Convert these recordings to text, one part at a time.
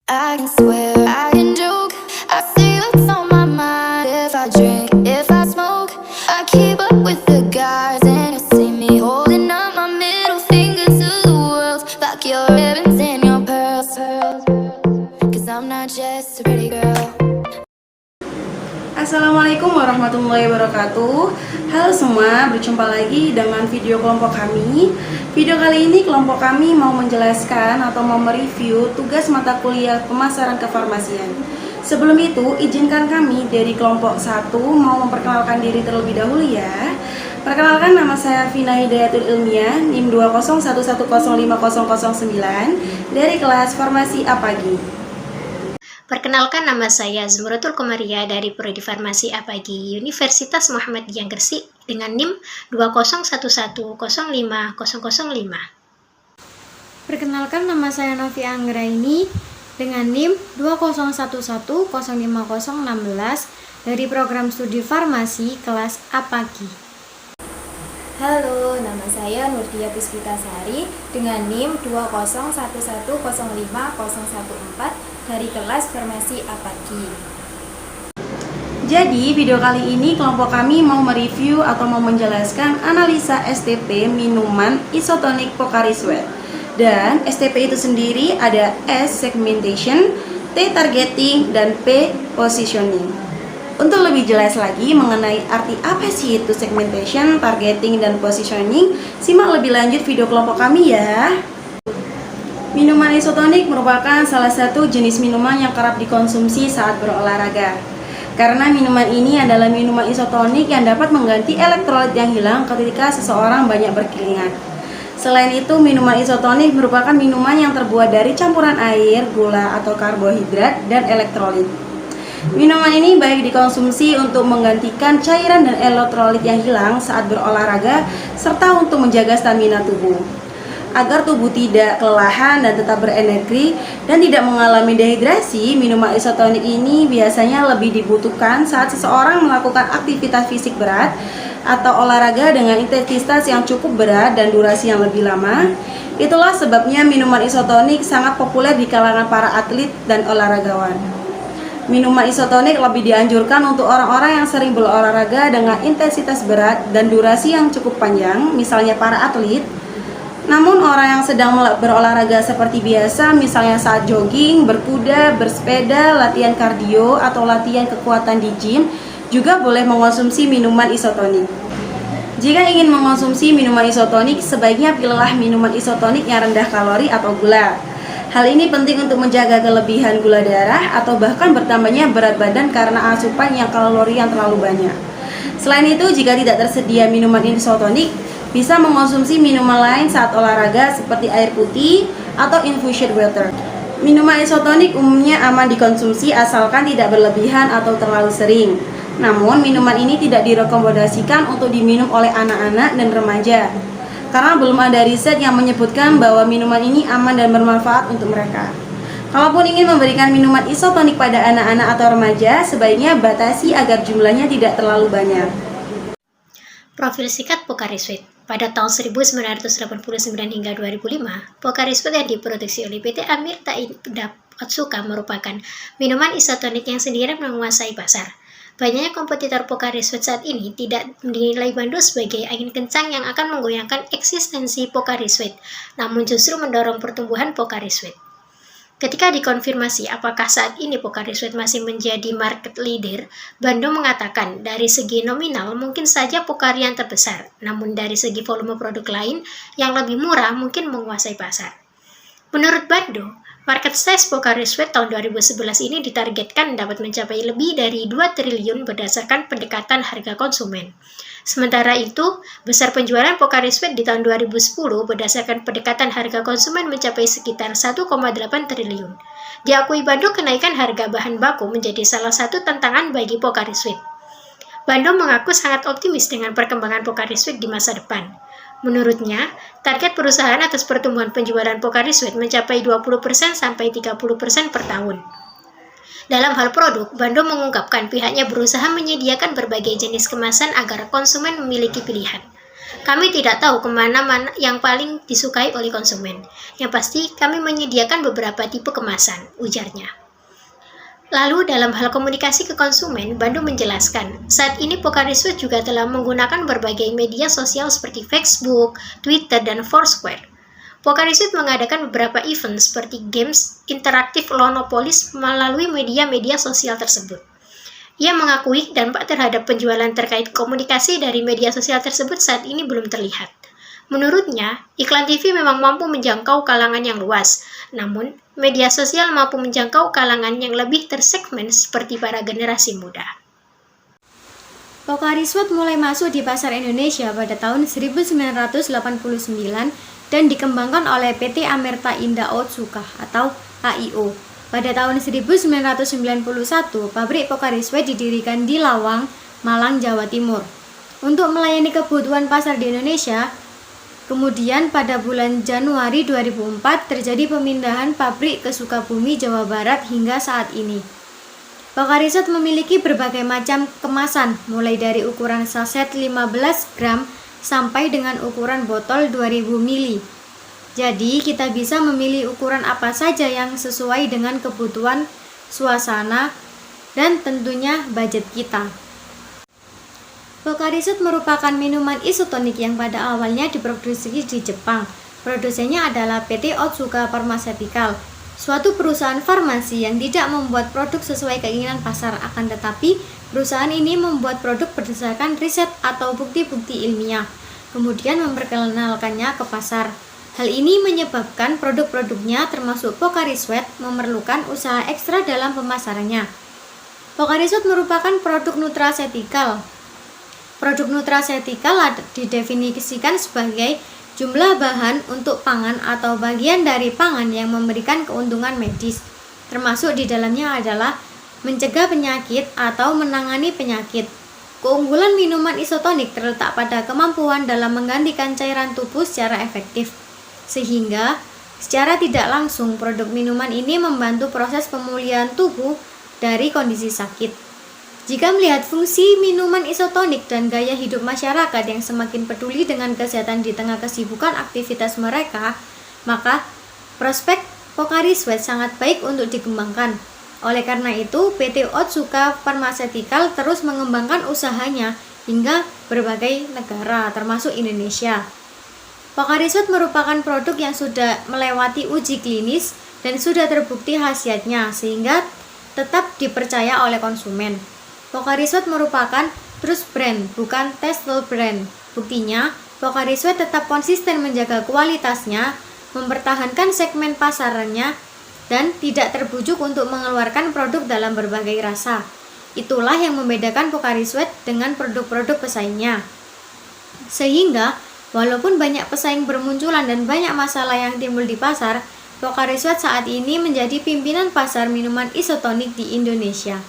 I can swear, I can joke. I say what's on my mind. If I drink, if I smoke, I keep up with the guys, and you see me holding up my middle finger to the world. Fuck your ribbons and your pearls, cause I'm not just a pretty girl. Assalamualaikum warahmatullahi wabarakatuh. Halo semua, berjumpa lagi dengan video kelompok kami. Video kali ini kelompok kami mau menjelaskan atau mau mereview tugas mata kuliah pemasaran kefarmasian. Sebelum itu, izinkan kami dari kelompok 1 mau memperkenalkan diri terlebih dahulu ya. Perkenalkan, nama saya Vina Hidayatul Ilmiah, NIM 201105009 dari kelas Farmasi Apagi. Perkenalkan, nama saya Zumratul Komaria dari Prodi Farmasi Apagi Universitas Muhammadiyah Gresik dengan NIM 201105005. Perkenalkan, nama saya Novi Anggraini dengan NIM 201105016 dari program studi farmasi kelas Apagi. Halo, nama saya Nurdia Puspitasari dengan NIM 201105014 dari kelas Farmasi Apagi. Jadi, video kali ini kelompok kami mau mereview atau mau menjelaskan analisa STP minuman isotonik Pocari Sweat. Dan STP itu sendiri ada S segmentation, T targeting, dan P positioning. Untuk lebih jelas lagi mengenai arti apa sih itu segmentation, targeting, dan positioning, simak lebih lanjut video kelompok kami ya. Minuman isotonik merupakan salah satu jenis minuman yang kerap dikonsumsi saat berolahraga. Karena minuman ini adalah minuman isotonik yang dapat mengganti elektrolit yang hilang ketika seseorang banyak berkeringat. Selain itu, minuman isotonik merupakan minuman yang terbuat dari campuran air, gula atau karbohidrat, dan elektrolit. Minuman ini baik dikonsumsi untuk menggantikan cairan dan elektrolit yang hilang saat berolahraga, serta untuk menjaga stamina tubuh. Agar tubuh tidak kelelahan dan tetap berenergi dan tidak mengalami dehidrasi, minuman isotonik ini biasanya lebih dibutuhkan saat seseorang melakukan aktivitas fisik berat atau olahraga dengan intensitas yang cukup berat dan durasi yang lebih lama. Itulah sebabnya minuman isotonik sangat populer di kalangan para atlet dan olahragawan. Minuman isotonik lebih dianjurkan untuk orang-orang yang sering berolahraga dengan intensitas berat dan durasi yang cukup panjang, misalnya para atlet. Namun orang yang sedang berolahraga seperti biasa, misalnya saat jogging, berkuda, bersepeda, latihan kardio, atau latihan kekuatan di gym, juga boleh mengonsumsi minuman isotonik. Jika ingin mengonsumsi minuman isotonik, sebaiknya pilihlah minuman isotonik yang rendah kalori atau gula. Hal ini penting untuk menjaga kelebihan gula darah atau bahkan bertambahnya berat badan karena asupan yang kalori yang terlalu banyak. Selain itu, jika tidak tersedia minuman isotonik, bisa mengonsumsi minuman lain saat olahraga seperti air putih atau infusion water. Minuman isotonik umumnya aman dikonsumsi asalkan tidak berlebihan atau terlalu sering. Namun, minuman ini tidak direkomendasikan untuk diminum oleh anak-anak dan remaja, karena belum ada riset yang menyebutkan bahwa minuman ini aman dan bermanfaat untuk mereka. Kalaupun ingin memberikan minuman isotonik pada anak-anak atau remaja, sebaiknya batasi agar jumlahnya tidak terlalu banyak. Profil singkat Pocari Sweat. Pada tahun 1989 hingga 2005, Pocari Sweat yang diproduksi oleh PT Amir Taidab Otsuka merupakan minuman isotonik yang sendiri menguasai pasar. Banyaknya kompetitor Pocari Sweat saat ini tidak dinilai Bando sebagai angin kencang yang akan menggoyangkan eksistensi Pocari Sweat, namun justru mendorong pertumbuhan Pocari Sweat. Ketika dikonfirmasi apakah saat ini Pocari Sweat masih menjadi market leader, Bando mengatakan dari segi nominal mungkin saja Pocari yang terbesar, namun dari segi volume produk lain yang lebih murah mungkin menguasai pasar. Menurut Bando, market size Pocari Sweat tahun 2011 ini ditargetkan dapat mencapai lebih dari 2 triliun berdasarkan pendekatan harga konsumen. Sementara itu, besar penjualan Pocari Sweat di tahun 2010 berdasarkan pendekatan harga konsumen mencapai sekitar 1,8 triliun. Diakui Bando, kenaikan harga bahan baku menjadi salah satu tantangan bagi Pocari Sweat. Bando mengaku sangat optimis dengan perkembangan Pocari Sweat di masa depan. Menurutnya, target perusahaan atas pertumbuhan penjualan Pocari Sweat mencapai 20% sampai 30% per tahun. Dalam hal produk, Bando mengungkapkan pihaknya berusaha menyediakan berbagai jenis kemasan agar konsumen memiliki pilihan. Kami tidak tahu mana yang paling disukai oleh konsumen. Yang pasti, kami menyediakan beberapa tipe kemasan, ujarnya. Lalu dalam hal komunikasi ke konsumen, Bandung menjelaskan, saat ini Pocari Sweat juga telah menggunakan berbagai media sosial seperti Facebook, Twitter, dan Foursquare. Pocari Sweat mengadakan beberapa event seperti games interaktif Lonopolis melalui media-media sosial tersebut. Ia mengakui dampak terhadap penjualan terkait komunikasi dari media sosial tersebut saat ini belum terlihat. Menurutnya, iklan TV memang mampu menjangkau kalangan yang luas, namun media sosial mampu menjangkau kalangan yang lebih tersegmen seperti para generasi muda. Pocari Sweat mulai masuk di pasar Indonesia pada tahun 1989 dan dikembangkan oleh PT Amerta Indah Otsuka atau AIO. Pada tahun 1991, pabrik Pocari Sweat didirikan di Lawang, Malang, Jawa Timur. Untuk melayani kebutuhan pasar di Indonesia, kemudian pada bulan Januari 2004 terjadi pemindahan pabrik ke Sukabumi, Jawa Barat hingga saat ini. Pocari Sweat memiliki berbagai macam kemasan, mulai dari ukuran saset 15 gram sampai dengan ukuran botol 2000 ml. Jadi, kita bisa memilih ukuran apa saja yang sesuai dengan kebutuhan, suasana, dan tentunya budget kita. Pocari Sweat merupakan minuman isotonik yang pada awalnya diproduksi di Jepang. Produsennya adalah PT Otsuka Pharmaceutical, suatu perusahaan farmasi yang tidak membuat produk sesuai keinginan pasar, akan tetapi perusahaan ini membuat produk berdasarkan riset atau bukti-bukti ilmiah, kemudian memperkenalkannya ke pasar. Hal ini menyebabkan produk-produknya termasuk Pocari Sweat memerlukan usaha ekstra dalam pemasarannya. Pocari Sweat merupakan produk nutraceutical. Produk nutraceutical didefinisikan sebagai jumlah bahan untuk pangan atau bagian dari pangan yang memberikan keuntungan medis, termasuk di dalamnya adalah mencegah penyakit atau menangani penyakit. Keunggulan minuman isotonik terletak pada kemampuan dalam menggantikan cairan tubuh secara efektif, sehingga secara tidak langsung produk minuman ini membantu proses pemulihan tubuh dari kondisi sakit. Jika melihat fungsi minuman isotonik dan gaya hidup masyarakat yang semakin peduli dengan kesehatan di tengah kesibukan aktivitas mereka, maka prospek Pocari Sweat sangat baik untuk dikembangkan. Oleh karena itu, PT Otsuka Pharmaceutical terus mengembangkan usahanya hingga berbagai negara, termasuk Indonesia. Pocari Sweat merupakan produk yang sudah melewati uji klinis dan sudah terbukti khasiatnya, sehingga tetap dipercaya oleh konsumen. Pocari Sweat merupakan trust brand, bukan tasteful brand. Buktinya, Pocari Sweat tetap konsisten menjaga kualitasnya, mempertahankan segmen pasarnya, dan tidak terbujuk untuk mengeluarkan produk dalam berbagai rasa. Itulah yang membedakan Pocari Sweat dengan produk-produk pesaingnya. Sehingga, walaupun banyak pesaing bermunculan dan banyak masalah yang timbul di pasar, Pocari Sweat saat ini menjadi pimpinan pasar minuman isotonik di Indonesia.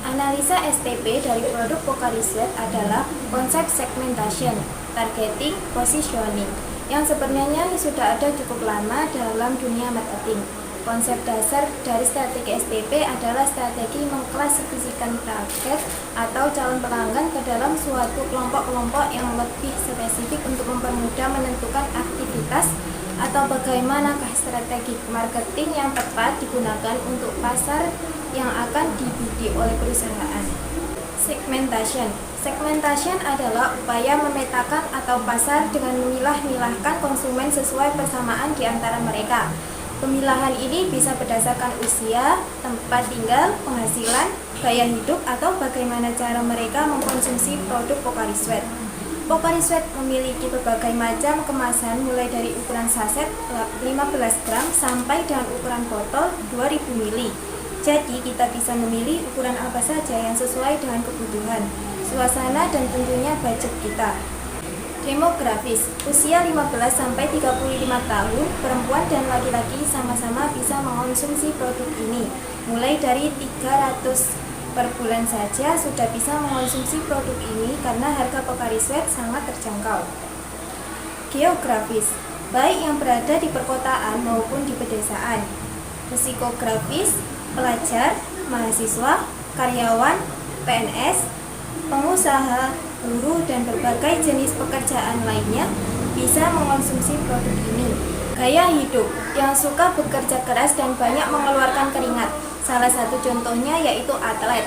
Analisa STP dari produk Pocari Sweat adalah konsep segmentation, targeting, positioning, yang sebenarnya sudah ada cukup lama dalam dunia marketing. Konsep dasar dari strategi STP adalah strategi mengklasifikasikan target atau calon pelanggan ke dalam suatu kelompok-kelompok yang lebih spesifik untuk mempermudah menentukan aktivitas atau bagaimanakah strategi marketing yang tepat digunakan untuk pasar yang akan dibidik oleh perusahaan. Segmentation adalah upaya memetakan atau pasar dengan memilah-milahkan konsumen sesuai persamaan di antara mereka. Pemilahan ini bisa berdasarkan usia, tempat tinggal, penghasilan, gaya hidup, atau bagaimana cara mereka mengkonsumsi produk Pocari Sweat. Pocari Sweat memiliki berbagai macam kemasan mulai dari ukuran saset 15 gram sampai dengan ukuran botol 2000 ml. Jadi kita bisa memilih ukuran apa saja yang sesuai dengan kebutuhan, suasana, dan tentunya budget kita. Demografis, usia 15 sampai 35 tahun, perempuan dan laki-laki sama-sama bisa mengonsumsi produk ini. Mulai dari 300 per bulan saja sudah bisa mengonsumsi produk ini karena harga Pocari Sweat sangat terjangkau. Geografis, baik yang berada di perkotaan maupun di pedesaan. Psikografis, pelajar, mahasiswa, karyawan, PNS, pengusaha, buruh, dan berbagai jenis pekerjaan lainnya bisa mengonsumsi produk ini. Gaya hidup yang suka bekerja keras dan banyak mengeluarkan keringat. Salah satu contohnya yaitu atlet.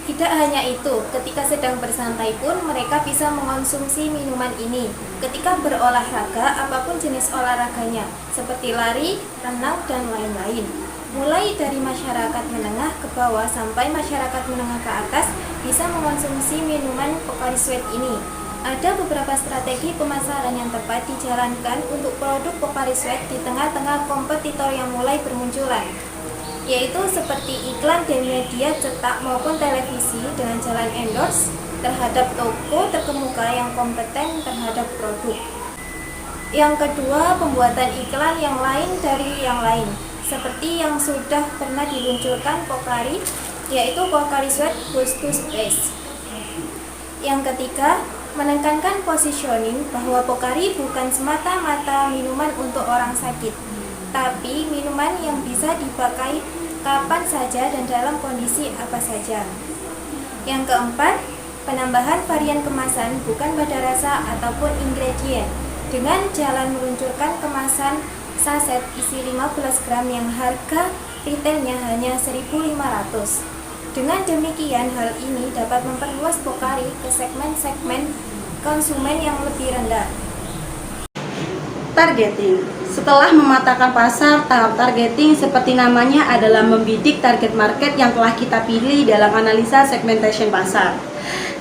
Tidak hanya itu, ketika sedang bersantai pun mereka bisa mengonsumsi minuman ini. Ketika berolahraga, apapun jenis olahraganya, seperti lari, renang, dan lain-lain. Mulai dari masyarakat menengah ke bawah sampai masyarakat menengah ke atas bisa mengonsumsi minuman Pocari Sweat ini. Ada beberapa strategi pemasaran yang tepat dijalankan untuk produk Pocari Sweat di tengah-tengah kompetitor yang mulai bermunculan, yaitu seperti iklan di media cetak maupun televisi dengan jalan endorse terhadap toko terkemuka yang kompeten terhadap produk. Yang kedua, pembuatan iklan yang lain dari yang lain, seperti yang sudah pernah diluncurkan Pocari, yaitu Pocari Sweat Boost to Space. Yang ketiga, menekankan positioning bahwa Pocari bukan semata-mata minuman untuk orang sakit, tapi minuman yang bisa dipakai kapan saja dan dalam kondisi apa saja. Yang keempat, penambahan varian kemasan bukan pada rasa ataupun ingredient, dengan jalan meluncurkan kemasan saset isi 15 gram yang harga retailnya hanya 1.500. Dengan demikian, hal ini dapat memperluas Pocari ke segmen-segmen konsumen yang lebih rendah. Targeting. Setelah mematakan pasar, tahap targeting seperti namanya adalah membidik target market yang telah kita pilih dalam analisa segmentation pasar.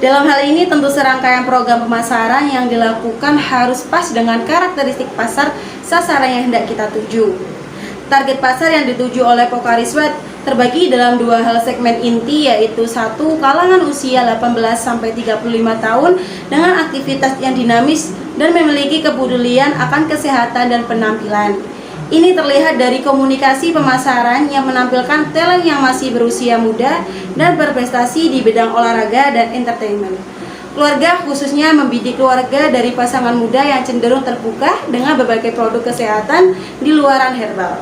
Dalam hal ini tentu serangkaian program pemasaran yang dilakukan harus pas dengan karakteristik pasar sasaran yang hendak kita tuju. Target pasar yang dituju oleh Pocari Sweat terbagi dalam dua hal segmen inti, yaitu satu, kalangan usia 18-35 tahun dengan aktivitas yang dinamis dan memiliki kepedulian akan kesehatan dan penampilan. Ini terlihat dari komunikasi pemasaran yang menampilkan talent yang masih berusia muda dan berprestasi di bidang olahraga dan entertainment. Keluarga khususnya membidik keluarga dari pasangan muda yang cenderung terbuka dengan berbagai produk kesehatan di luaran herbal.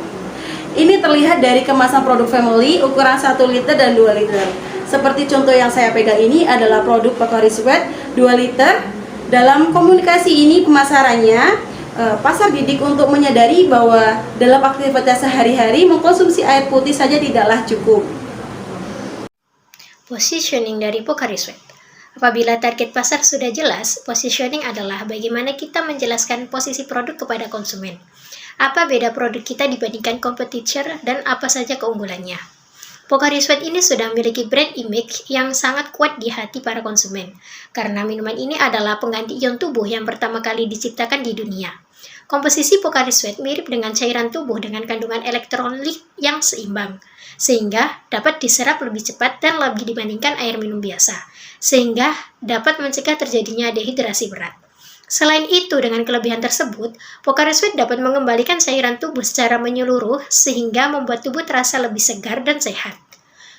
Ini terlihat dari kemasan produk family ukuran 1 liter dan 2 liter. Seperti contoh yang saya pegang ini adalah produk Pocari Sweat 2 liter. Dalam komunikasi ini pemasarannya, pasar didik untuk menyadari bahwa dalam aktivitas sehari-hari mengkonsumsi air putih saja tidaklah cukup. Positioning dari Pocari Sweat. Apabila target pasar sudah jelas, positioning adalah bagaimana kita menjelaskan posisi produk kepada konsumen. Apa beda produk kita dibandingkan kompetitor dan apa saja keunggulannya. Pocari Sweat ini sudah memiliki brand image yang sangat kuat di hati para konsumen, karena minuman ini adalah pengganti ion tubuh yang pertama kali diciptakan di dunia. Komposisi Pocari Sweat mirip dengan cairan tubuh dengan kandungan elektrolit yang seimbang, sehingga dapat diserap lebih cepat dan lebih dibandingkan air minum biasa, sehingga dapat mencegah terjadinya dehidrasi berat. Selain itu, dengan kelebihan tersebut, Pocari Sweat dapat mengembalikan cairan tubuh secara menyeluruh sehingga membuat tubuh terasa lebih segar dan sehat.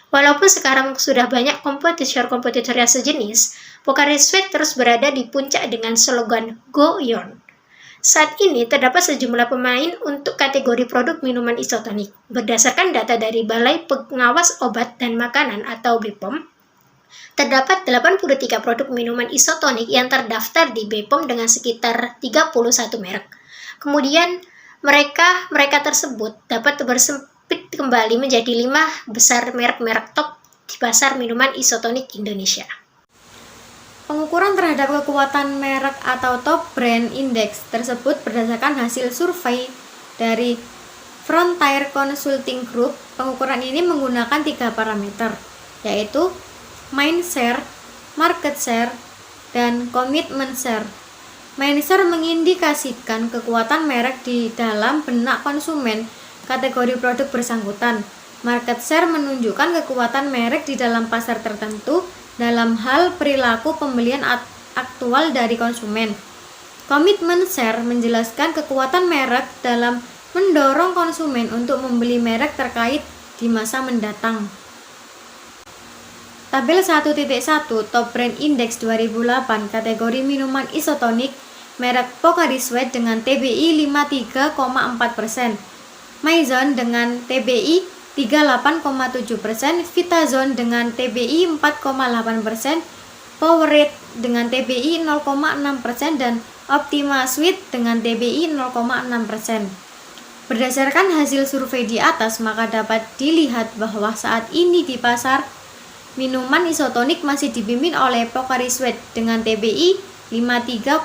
Walaupun sekarang sudah banyak kompetitor yang sejenis, Pocari Sweat terus berada di puncak dengan slogan Go Yon. Saat ini terdapat sejumlah pemain untuk kategori produk minuman isotonik. Berdasarkan data dari Balai Pengawas Obat dan Makanan atau BPOM, terdapat 83 produk minuman isotonik yang terdaftar di BPOM dengan sekitar 31 merek. Kemudian mereka tersebut dapat bersempit kembali menjadi 5 besar merek-merek top di pasar minuman isotonik Indonesia. Pengukuran terhadap kekuatan merek atau top brand index tersebut berdasarkan hasil survei dari Frontier Consulting Group. Pengukuran ini menggunakan 3 parameter, yaitu mind share, market share, dan commitment share. Mind share mengindikasikan kekuatan merek di dalam benak konsumen kategori produk bersangkutan. Market share menunjukkan kekuatan merek di dalam pasar tertentu dalam hal perilaku pembelian aktual dari konsumen. Commitment share menjelaskan kekuatan merek dalam mendorong konsumen untuk membeli merek terkait di masa mendatang. Tabel 1.1 Top Brand Index 2008 kategori minuman isotonik merek Pocari Sweat dengan TBI 53,4%, Maison dengan TBI 38,7%, Vitazone dengan TBI 4,8%, Powerade dengan TBI 0,6% dan Optima Sweet dengan TBI 0,6%. Berdasarkan hasil survei di atas, maka dapat dilihat bahwa saat ini di pasar minuman isotonik masih dipimpin oleh Pocari Sweat dengan TBI 53,4%.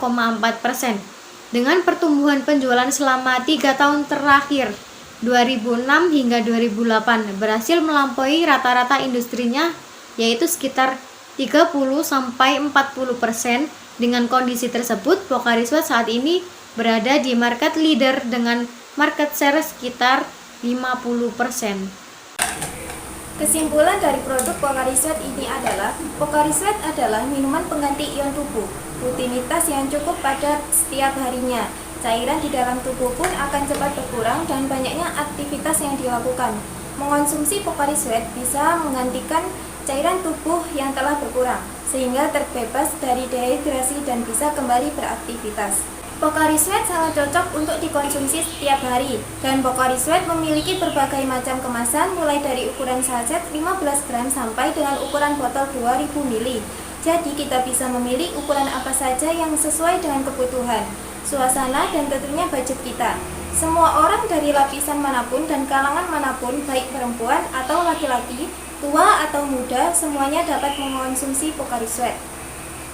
Dengan pertumbuhan penjualan selama 3 tahun terakhir 2006 hingga 2008 berhasil melampaui rata-rata industrinya, yaitu sekitar 30-40%. Dengan kondisi tersebut, Pocari Sweat saat ini berada di market leader dengan market share sekitar 50%. Kesimpulan dari produk Pocari Sweat ini adalah, Pocari Sweat adalah minuman pengganti ion tubuh, rutinitas yang cukup pada setiap harinya. Cairan di dalam tubuh pun akan cepat berkurang dan banyaknya aktivitas yang dilakukan. Mengonsumsi Pocari Sweat bisa menggantikan cairan tubuh yang telah berkurang, sehingga terbebas dari dehidrasi dan bisa kembali beraktivitas. Pocari Sweat sangat cocok untuk dikonsumsi setiap hari, dan Pocari Sweat memiliki berbagai macam kemasan mulai dari ukuran saset 15 gram sampai dengan ukuran botol 2000 ml. Jadi kita bisa memilih ukuran apa saja yang sesuai dengan kebutuhan, suasana, dan tentunya budget kita. Semua orang dari lapisan manapun dan kalangan manapun, baik perempuan atau laki-laki, tua atau muda, semuanya dapat mengonsumsi Pocari Sweat.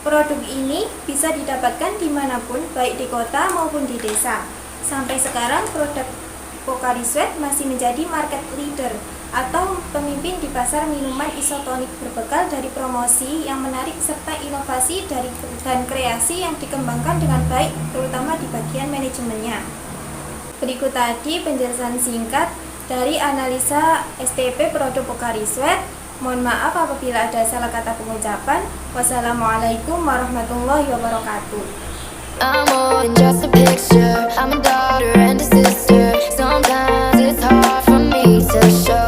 Produk ini bisa didapatkan dimanapun, baik di kota maupun di desa. Sampai sekarang produk Pocari Sweat masih menjadi market leader atau pemimpin di pasar minuman isotonik berbekal dari promosi yang menarik serta inovasi dan kreasi yang dikembangkan dengan baik, terutama di bagian manajemennya. Berikut tadi penjelasan singkat dari analisa STP produk Pocari Sweat. Mohon maaf apabila ada salah kata pengucapan. Wassalamualaikum warahmatullahi wabarakatuh. I'm more than just a picture. I'm a daughter and a sister. Sometimes it's hard for me to show